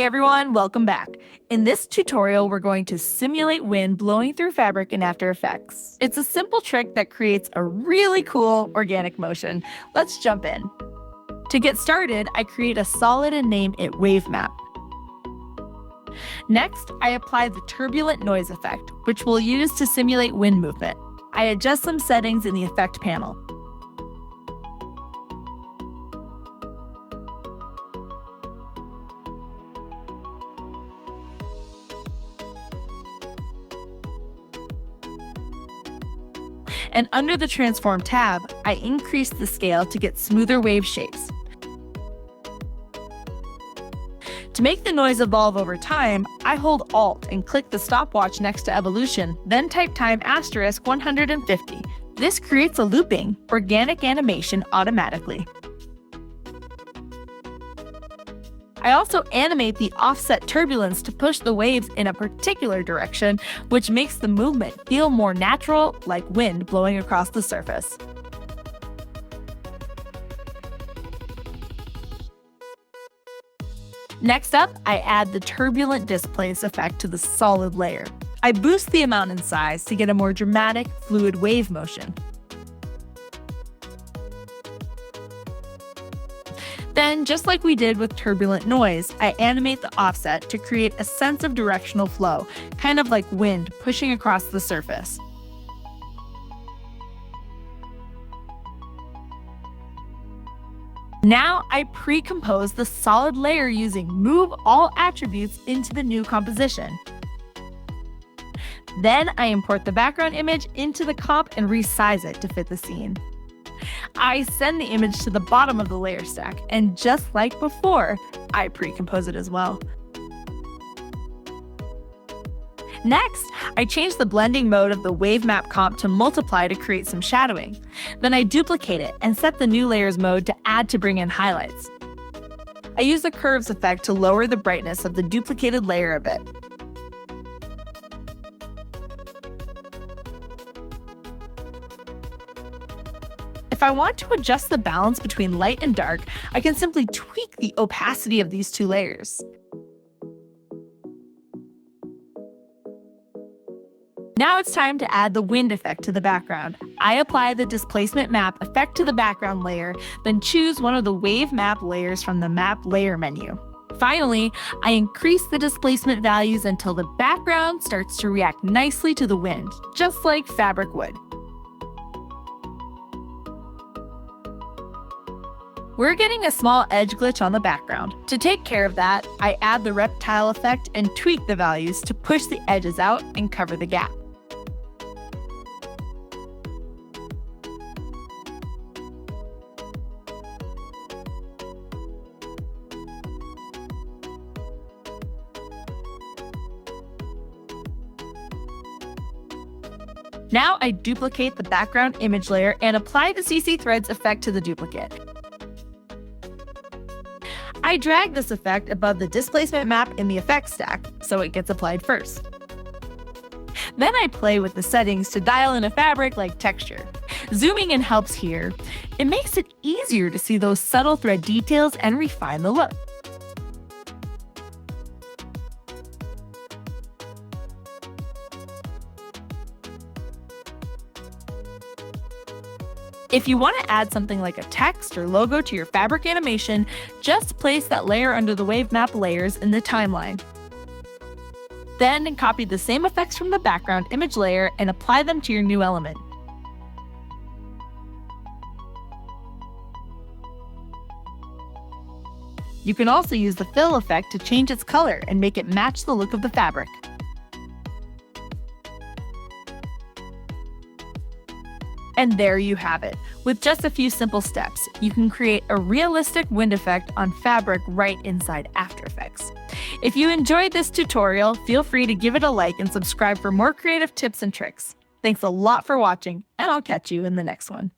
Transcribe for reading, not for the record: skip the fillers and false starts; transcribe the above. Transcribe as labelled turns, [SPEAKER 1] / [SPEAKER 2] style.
[SPEAKER 1] Hey everyone, welcome back. In this tutorial, we're going to simulate wind blowing through fabric in After Effects. It's a simple trick that creates a really cool organic motion. Let's jump in. To get started, I create a solid and name it wave map. Next, I apply the turbulent noise effect, which we'll use to simulate wind movement. I adjust some settings in the effect panel. And under the Transform tab, I increase the scale to get smoother wave shapes. To make the noise evolve over time, I hold Alt and click the stopwatch next to evolution, then type time *150. This creates a looping, organic animation automatically. I also animate the offset turbulence to push the waves in a particular direction, which makes the movement feel more natural, like wind blowing across the surface. Next up, I add the turbulent displace effect to the solid layer. I boost the amount and size to get a more dramatic, fluid wave motion. Then, just like we did with turbulent noise, I animate the offset to create a sense of directional flow, kind of like wind pushing across the surface. Now I pre-compose the solid layer using Move All Attributes into the new composition. Then I import the background image into the comp and resize it to fit the scene. I send the image to the bottom of the layer stack, and just like before, I pre-compose it as well. Next, I change the blending mode of the wave map comp to multiply to create some shadowing. Then I duplicate it and set the new layers mode to add to bring in highlights. I use the curves effect to lower the brightness of the duplicated layer a bit. If I want to adjust the balance between light and dark, I can simply tweak the opacity of these two layers. Now it's time to add the wind effect to the background. I apply the displacement map effect to the background layer, then choose one of the wave map layers from the map layer menu. Finally, I increase the displacement values until the background starts to react nicely to the wind, just like fabric would. We're getting a small edge glitch on the background. To take care of that, I add the reptile effect and tweak the values to push the edges out and cover the gap. Now I duplicate the background image layer and apply the CC Threads effect to the duplicate. I drag this effect above the displacement map in the effects stack, so it gets applied first. Then I play with the settings to dial in a fabric like texture. Zooming in helps here. It makes it easier to see those subtle thread details and refine the look. If you want to add something like a text or logo to your fabric animation, just place that layer under the wave map layers in the timeline. Then copy the same effects from the background image layer and apply them to your new element. You can also use the fill effect to change its color and make it match the look of the fabric. And there you have it. With just a few simple steps, you can create a realistic wind effect on fabric right inside After Effects. If you enjoyed this tutorial, feel free to give it a like and subscribe for more creative tips and tricks. Thanks a lot for watching, and I'll catch you in the next one.